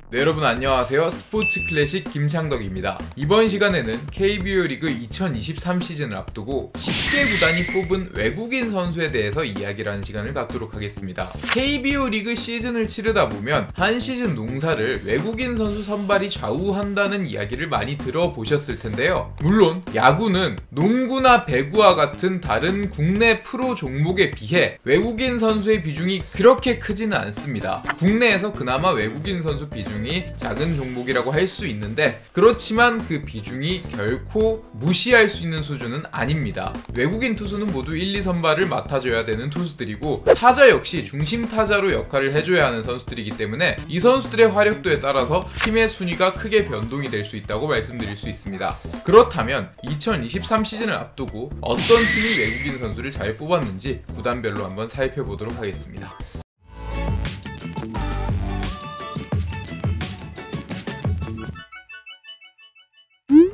네, 여러분 안녕하세요. 스포츠 클래식 김창덕입니다. 이번 시간에는 KBO 리그 2023 시즌을 앞두고 10개 구단이 뽑은 외국인 선수에 대해서 이야기를 하는 시간을 갖도록 하겠습니다. KBO 리그 시즌을 치르다 보면 한 시즌 농사를 외국인 선수 선발이 좌우한다는 이야기를 많이 들어보셨을 텐데요. 물론 야구는 농구나 배구와 같은 다른 국내 프로 종목에 비해 외국인 선수의 비중이 그렇게 크지는 않습니다. 국내에서 그나마 외국인 선수 비중이 작은 종목이라고 할 수 있는데, 그렇지만 그 비중이 결코 무시할 수 있는 수준은 아닙니다. 외국인 투수는 모두 1, 2선발을 맡아줘야 되는 투수들이고, 타자 역시 중심 타자로 역할을 해줘야 하는 선수들이기 때문에 이 선수들의 활약도에 따라서 팀의 순위가 크게 변동이 될 수 있다고 말씀드릴 수 있습니다. 그렇다면 2023 시즌을 앞두고 어떤 팀이 외국인 선수를 잘 뽑았는지 구단별로 한번 살펴보도록 하겠습니다.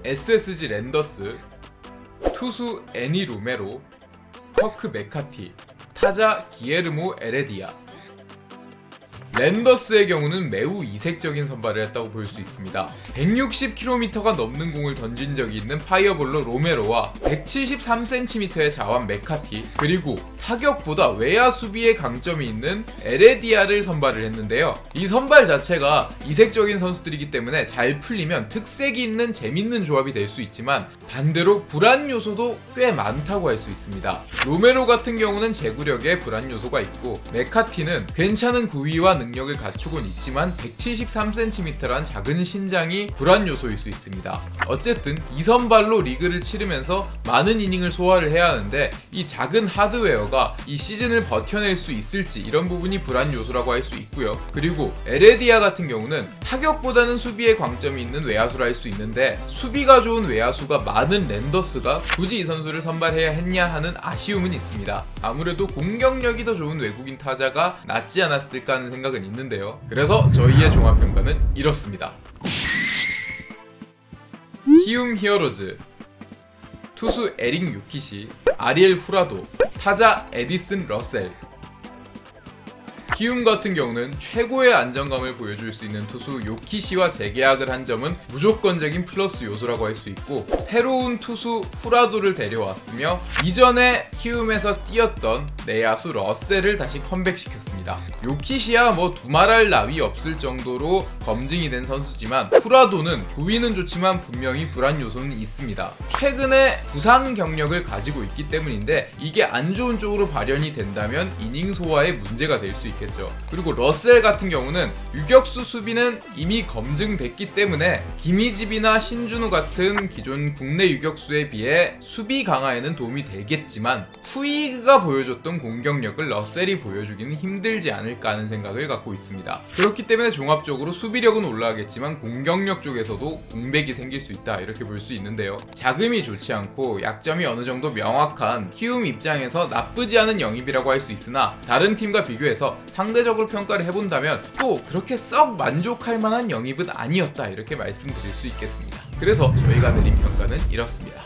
SSG 랜더스, 투수 애니 로메로, 커크 메카티, 타자 기에르모 에레디아. 랜더스의 경우는 매우 이색적인 선발을 했다고 볼 수 있습니다. 160km가 넘는 공을 던진 적이 있는 파이어볼로 로메로와 173cm의 자완 메카티, 그리고 타격보다 외야 수비에 강점이 있는 에레디아를 선발을 했는데요. 이 선발 자체가 이색적인 선수들이기 때문에 잘 풀리면 특색이 있는 재밌는 조합이 될 수 있지만, 반대로 불안 요소도 꽤 많다고 할 수 있습니다. 로메로 같은 경우는 제구력에 불안 요소가 있고, 메카티는 괜찮은 구위와 능력을 갖추곤 있지만 173cm란 작은 신장이 불안 요소일 수 있습니다. 어쨌든 이 선발로 리그를 치르면서 많은 이닝을 소화를 해야 하는데, 이 작은 하드웨어가 이 시즌을 버텨낼 수 있을지, 이런 부분이 불안 요소라고 할 수 있고요. 그리고 에레디아 같은 경우는 타격보다는 수비에 광점이 있는 외야수라 할 수 있는데, 수비가 좋은 외야수가 많은 랜더스가 굳이 이 선수를 선발해야 했냐 하는 아쉬움은 있습니다. 아무래도 공격력이 더 좋은 외국인 타자가 낫지 않았을까 하는 생각은 있는데요. 그래서 저희의 종합평가는 이렇습니다. 키움 히어로즈, 투수 에릭 요키시, 아리엘 후라도, 타자 에디슨 러셀. 키움 같은 경우는 최고의 안정감을 보여줄 수 있는 투수 요키시와 재계약을 한 점은 무조건적인 플러스 요소라고 할 수 있고, 새로운 투수 후라도를 데려왔으며 이전에 키움에서 뛰었던 내야수 러셀을 다시 컴백시켰습니다. 요키시야 뭐 두말할 나위 없을 정도로 검증이 된 선수지만, 후라도는 구위는 좋지만 분명히 불안 요소는 있습니다. 최근에 부상 경력을 가지고 있기 때문인데, 이게 안 좋은 쪽으로 발현이 된다면 이닝 소화에 문제가 될 수 있겠죠. 그리고 러셀 같은 경우는 유격수 수비는 이미 검증됐기 때문에 김희집이나 신준우 같은 기존 국내 유격수에 비해 수비 강화에는 도움이 되겠지만, 푸이그가 보여줬던 공격력을 러셀이 보여주기는 힘들지 않을까 하는 생각을 갖고 있습니다. 그렇기 때문에 종합적으로 수비력은 올라가겠지만 공격력 쪽에서도 공백이 생길 수 있다, 이렇게 볼 수 있는데요. 자금이 좋지 않고 약점이 어느 정도 명확한 키움 입장에서 나쁘지 않은 영입이라고 할 수 있으나, 다른 팀과 비교해서 상대적으로 평가를 해본다면 또 그렇게 썩 만족할 만한 영입은 아니었다, 이렇게 말씀드릴 수 있겠습니다. 그래서 저희가 내린 평가는 이렇습니다.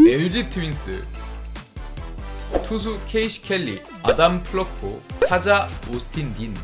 LG 트윈스, 투수 케이시 켈리, 아담 플러코, 타자 오스틴 딘.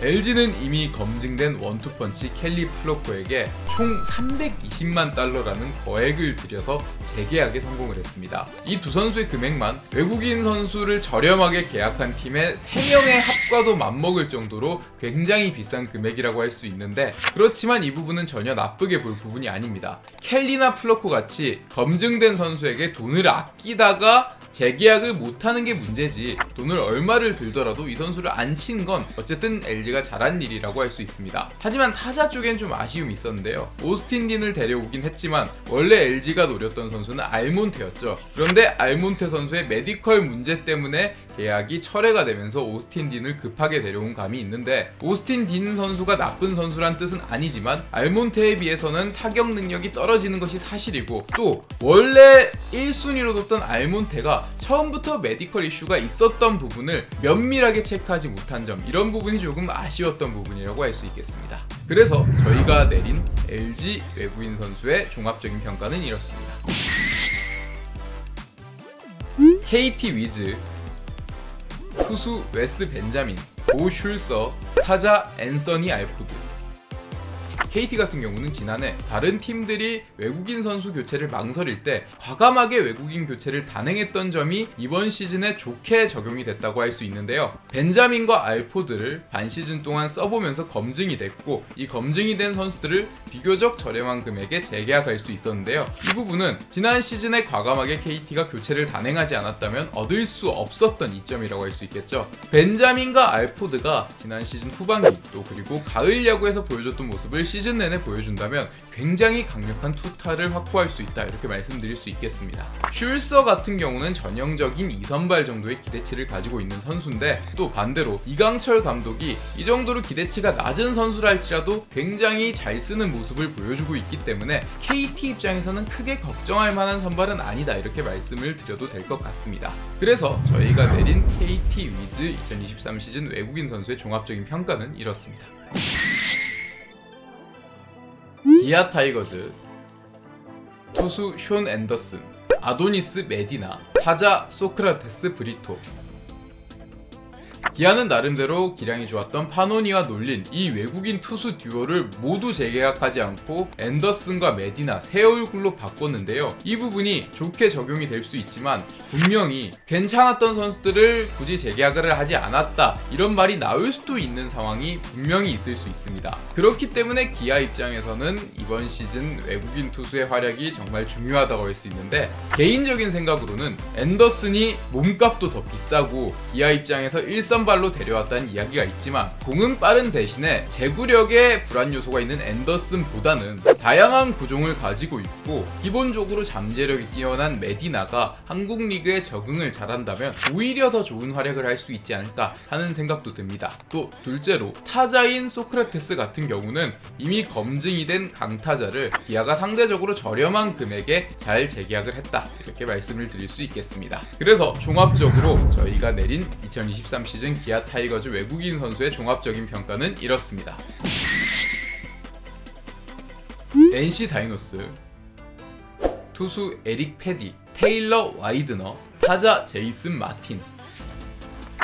LG는 이미 검증된 원투펀치 켈리 플로코에게 총 320만 달러라는 거액을 들여서 재계약에 성공을 했습니다. 이 두 선수의 금액만 외국인 선수를 저렴하게 계약한 팀의 3명의 합과도 맞먹을 정도로 굉장히 비싼 금액이라고 할 수 있는데, 그렇지만 이 부분은 전혀 나쁘게 볼 부분이 아닙니다. 켈리나 플로코 같이 검증된 선수에게 돈을 아끼다가 재계약을 못하는 게 문제지, 돈을 얼마를 들더라도 이 선수를 안 친 건 어쨌든 LG가 잘한 일이라고 할 수 있습니다. 하지만 타자 쪽엔 좀 아쉬움이 있었는데요. 오스틴 딘을 데려오긴 했지만 원래 LG가 노렸던 선수는 알몬테였죠. 그런데 알몬테 선수의 메디컬 문제 때문에 계약이 철회가 되면서 오스틴 딘을 급하게 데려온 감이 있는데, 오스틴 딘 선수가 나쁜 선수란 뜻은 아니지만 알몬테에 비해서는 타격 능력이 떨어지는 것이 사실이고, 또 원래 1순위로 뒀던 알몬테가 처음부터 메디컬 이슈가 있었던 부분을 면밀하게 체크하지 못한 점, 이런 부분이 조금 아쉬웠던 부분이라고 할 수 있겠습니다. 그래서 저희가 내린 LG 외국인 선수의 종합적인 평가는 이렇습니다. KT 위즈, 투수 웨스 벤자민, 보 슐서, 타자 앤서니 알포드. KT 같은 경우는 지난해 다른 팀들이 외국인 선수 교체를 망설일 때 과감하게 외국인 교체를 단행했던 점이 이번 시즌에 좋게 적용이 됐다고 할 수 있는데요. 벤자민과 알포드를 반 시즌 동안 써보면서 검증이 됐고, 이 검증이 된 선수들을 비교적 저렴한 금액에 재계약할 수 있었는데요. 이 부분은 지난 시즌에 과감하게 KT가 교체를 단행하지 않았다면 얻을 수 없었던 이점이라고 할 수 있겠죠. 벤자민과 알포드가 지난 시즌 후반기 또 그리고 가을 야구에서 보여줬던 모습을 시즌 내내 보여준다면 굉장히 강력한 투타를 확보할 수 있다, 이렇게 말씀드릴 수 있겠습니다. 슐서 같은 경우는 전형적인 2선발 정도의 기대치를 가지고 있는 선수인데, 또 반대로 이강철 감독이 이 정도로 기대치가 낮은 선수라 할지라도 굉장히 잘 쓰는 모습을 보여주고 있기 때문에 KT 입장에서는 크게 걱정할 만한 선발은 아니다, 이렇게 말씀을 드려도 될 것 같습니다. 그래서 저희가 내린 KT 위즈 2023 시즌 외국인 선수의 종합적인 평가는 이렇습니다. 기아 타이거즈, 투수 숀 앤더슨, 아도니스 메디나, 타자 소크라테스 브리토. 기아는 나름대로 기량이 좋았던 파노니와 놀린 이 외국인 투수 듀오를 모두 재계약하지 않고 앤더슨과 메디나 새 얼굴로 바꿨는데요. 이 부분이 좋게 적용이 될 수 있지만 분명히 괜찮았던 선수들을 굳이 재계약을 하지 않았다, 이런 말이 나올 수도 있는 상황이 분명히 있을 수 있습니다. 그렇기 때문에 기아 입장에서는 이번 시즌 외국인 투수의 활약이 정말 중요하다고 할 수 있는데, 개인적인 생각으로는 앤더슨이 몸값도 더 비싸고 기아 입장에서 1선발로 데려왔다는 이야기가 있지만, 공은 빠른 대신에 제구력에 불안 요소가 있는 앤더슨보다는 다양한 구종을 가지고 있고 기본적으로 잠재력이 뛰어난 메디나가 한국 리그에 적응을 잘한다면 오히려 더 좋은 활약을 할 수 있지 않을까 하는 생각도 듭니다. 또 둘째로 타자인 소크라테스 같은 경우는 이미 검증이 된 강타자를 기아가 상대적으로 저렴한 금액에 잘 재계약을 했다, 이렇게 말씀을 드릴 수 있겠습니다. 그래서 종합적으로 저희가 내린 2023 시즌 기아 타이거즈 외국인 선수의 종합적인 평가는 이렇습니다. NC 다이노스, 투수 에릭 패디, 테일러 와이드너, 타자 제이슨 마틴.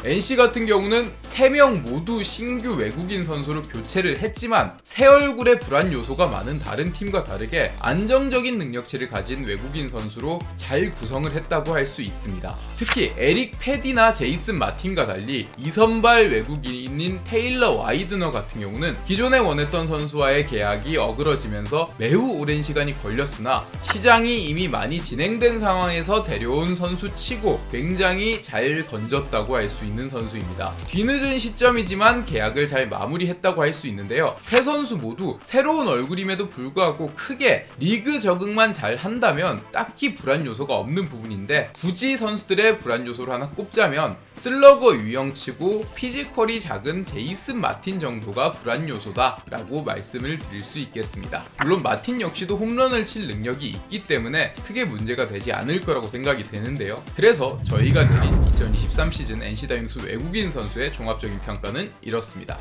NC 같은 경우는 3명 모두 신규 외국인 선수로 교체를 했지만 새 얼굴의 불안 요소가 많은 다른 팀과 다르게 안정적인 능력치를 가진 외국인 선수로 잘 구성을 했다고 할 수 있습니다. 특히 에릭 패디나 제이슨 마틴과 달리 2선발 외국인인 테일러 와이드너 같은 경우는 기존에 원했던 선수와의 계약이 어그러지면서 매우 오랜 시간이 걸렸으나 시장이 이미 많이 진행된 상황에서 데려온 선수치고 굉장히 잘 건졌다고 할 수 있는 선수입니다. 뒤늦은 시점이지만 계약을 잘 마무리했다고 할 수 있는데요. 세 선수 모두 새로운 얼굴임에도 불구하고 크게 리그 적응만 잘 한다면 딱히 불안 요소가 없는 부분인데, 굳이 선수들의 불안 요소를 하나 꼽자면 슬러거 유형치고 피지컬이 작은 제이슨 마틴 정도가 불안 요소다 라고 말씀을 드릴 수 있겠습니다. 물론 마틴 역시도 홈런을 칠 능력이 있기 때문에 크게 문제가 되지 않을 거라고 생각이 되는데요. 그래서 저희가 드린 2023 시즌 NC 다이노스 외국인 선수의 종합적인 평가는 이렇습니다.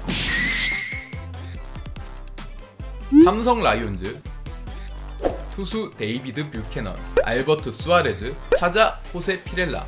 삼성 라이온즈, 투수 데이비드 뷰캐넌, 알버트 수아레즈, 타자 호세 피렐라.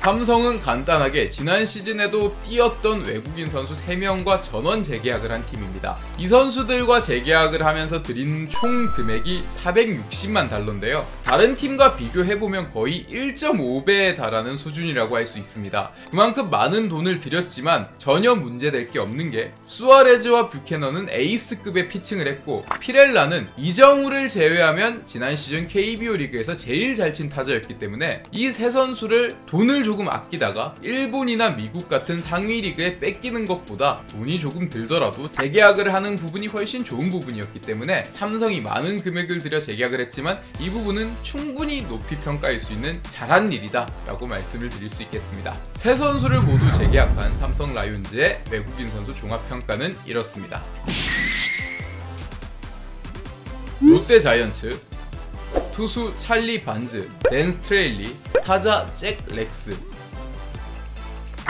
삼성은 간단하게 지난 시즌에도 뛰었던 외국인 선수 3명과 전원 재계약을 한 팀입니다. 이 선수들과 재계약을 하면서 들인 총 금액이 460만 달러인데요. 다른 팀과 비교해보면 거의 1.5배에 달하는 수준이라고 할 수 있습니다. 그만큼 많은 돈을 들였지만 전혀 문제될 게 없는 게, 수아레즈와 뷰캐넌은 에이스급의 피칭을 했고 피렐라는 이정우를 제외하면 지난 시즌 KBO 리그에서 제일 잘 친 타자였기 때문에 이 세 선수를 돈을 조금 아끼다가 일본이나 미국 같은 상위 리그에 뺏기는 것보다 돈이 조금 들더라도 재계약을 하는 부분이 훨씬 좋은 부분이었기 때문에 삼성이 많은 금액을 들여 재계약을 했지만 이 부분은 충분히 높이 평가할 수 있는 잘한 일이다 라고 말씀을 드릴 수 있겠습니다. 세 선수를 모두 재계약한 삼성 라이온즈의 외국인 선수 종합평가는 이렇습니다. 롯데 자이언츠, 투수 찰리 반즈, 댄 스트레일리, 타자 잭 렉스.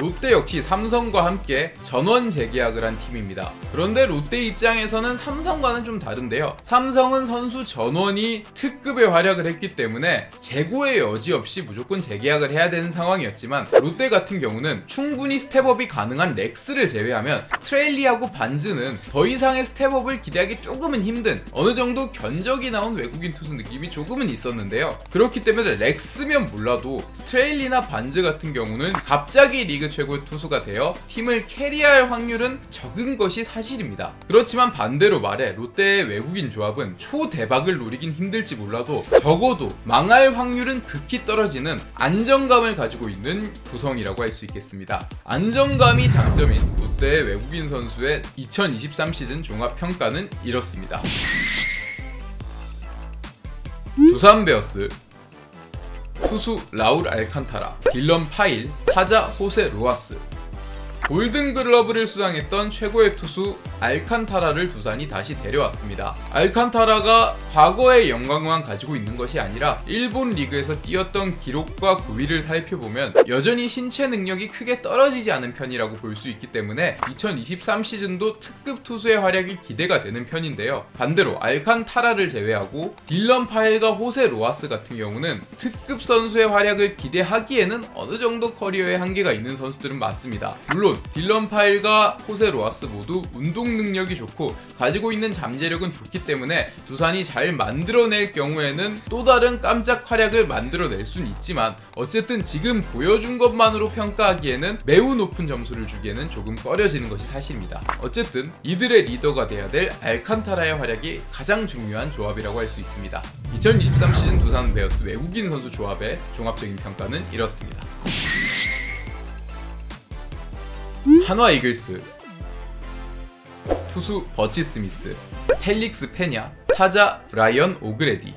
롯데 역시 삼성과 함께 전원 재계약을 한 팀입니다. 그런데 롯데 입장에서는 삼성과는 좀 다른데요. 삼성은 선수 전원이 특급의 활약을 했기 때문에 재고의 여지 없이 무조건 재계약을 해야 되는 상황이었지만, 롯데 같은 경우는 충분히 스텝업이 가능한 렉스를 제외하면 스트레일리하고 반즈는 더 이상의 스텝업을 기대하기 조금은 힘든, 어느 정도 견적이 나온 외국인 투수 느낌이 조금은 있었는데요. 그렇기 때문에 렉스면 몰라도 스트레일리나 반즈 같은 경우는 갑자기 리그 최고의 투수가 되어 팀을 캐리할 확률은 적은 것이 사실입니다. 그렇지만 반대로 말해 롯데의 외국인 조합은 초대박을 노리긴 힘들지 몰라도 적어도 망할 확률은 극히 떨어지는 안정감을 가지고 있는 구성이라고 할 수 있겠습니다. 안정감이 장점인 롯데의 외국인 선수의 2023 시즌 종합평가는 이렇습니다. 두산 베어스 투수 라울 알칸타라, 딜런 파일, 타자 호세 로하스. 골든글러브를 수상했던 최고의 투수 알칸타라를 두산이 다시 데려왔습니다. 알칸타라가 과거의 영광만 가지고 있는 것이 아니라 일본 리그에서 뛰었던 기록과 구위를 살펴보면 여전히 신체 능력이 크게 떨어지지 않은 편이라고 볼 수 있기 때문에 2023 시즌도 특급 투수의 활약이 기대가 되는 편인데요. 반대로 알칸타라를 제외하고 딜런 파일과 호세 로하스 같은 경우는 특급 선수의 활약을 기대하기에는 어느 정도 커리어에 한계가 있는 선수들은 맞습니다. 물론 딜런 파일과 호세 로하스 모두 운동 능력이 좋고 가지고 있는 잠재력은 좋기 때문에 두산이 잘 만들어낼 경우에는 또 다른 깜짝 활약을 만들어낼 순 있지만, 어쨌든 지금 보여준 것만으로 평가하기에는 매우 높은 점수를 주기에는 조금 꺼려지는 것이 사실입니다. 어쨌든 이들의 리더가 돼야 될 알칸타라의 활약이 가장 중요한 조합이라고 할 수 있습니다. 2023 시즌 두산 베어스 외국인 선수 조합의 종합적인 평가는 이렇습니다. 한화 이글스 투수 버치 스미스, 펠릭스 페냐, 타자 브라이언 오그레디.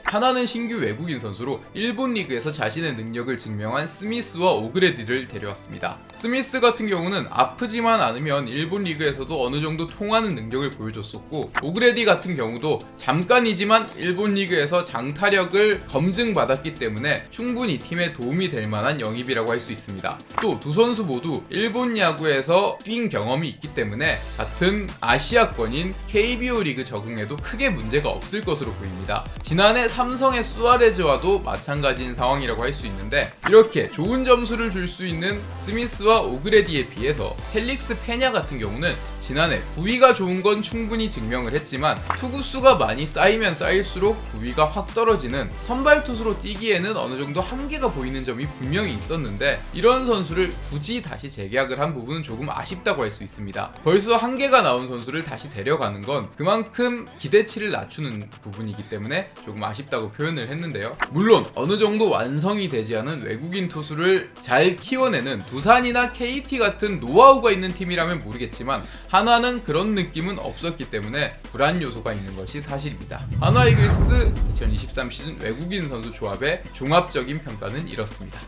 하나는 신규 외국인 선수로 일본 리그에서 자신의 능력을 증명한 스미스와 오그레디를 데려왔습니다. 스미스 같은 경우는 아프지만 않으면 일본 리그에서도 어느 정도 통하는 능력을 보여줬었고, 오그레디 같은 경우도 잠깐이지만 일본 리그에서 장타력을 검증받았기 때문에 충분히 팀에 도움이 될 만한 영입이라고 할 수 있습니다. 또 두 선수 모두 일본 야구에서 뛴 경험이 있기 때문에 같은 아시아권인 KBO 리그 적응에도 크게 문제가 없을 것으로 보입니다. 지난해 삼성의 수아레즈와도 마찬가지인 상황이라고 할 수 있는데, 이렇게 좋은 점수를 줄 수 있는 스미스와 오그레디에 비해서 펠릭스 페냐 같은 경우는 지난해 구위가 좋은 건 충분히 증명을 했지만 투구수가 많이 쌓이면 쌓일수록 구위가 확 떨어지는 선발 투수로 뛰기에는 어느 정도 한계가 보이는 점이 분명히 있었는데, 이런 선수를 굳이 다시 재계약을 한 부분은 조금 아쉽다고 할 수 있습니다. 벌써 한계가 나온 선수를 다시 데려가는 건 그만큼 기대치를 낮추는 부분이기 때문에 조금 아쉽다고 표현을 했는데요. 물론 어느 정도 완성이 되지 않은 외국인 투수를 잘 키워내는 두산이나 KT 같은 노하우가 있는 팀이라면 모르겠지만 한화는 그런 느낌은 없었기 때문에 불안 요소가 있는 것이 사실입니다. 한화 이글스 2023 시즌 외국인 선수 조합의 종합적인 평가는 이렇습니다.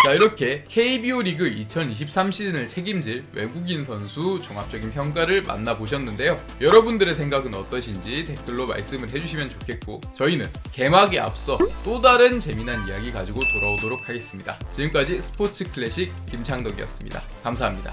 자, 이렇게 KBO 리그 2023 시즌을 책임질 외국인 선수 종합적인 평가를 만나보셨는데요. 여러분들의 생각은 어떠신지 댓글로 말씀을 해주시면 좋겠고, 저희는 개막에 앞서 또 다른 재미난 이야기 가지고 돌아오도록 하겠습니다. 지금까지 스포츠 클래식 김창덕이었습니다. 감사합니다.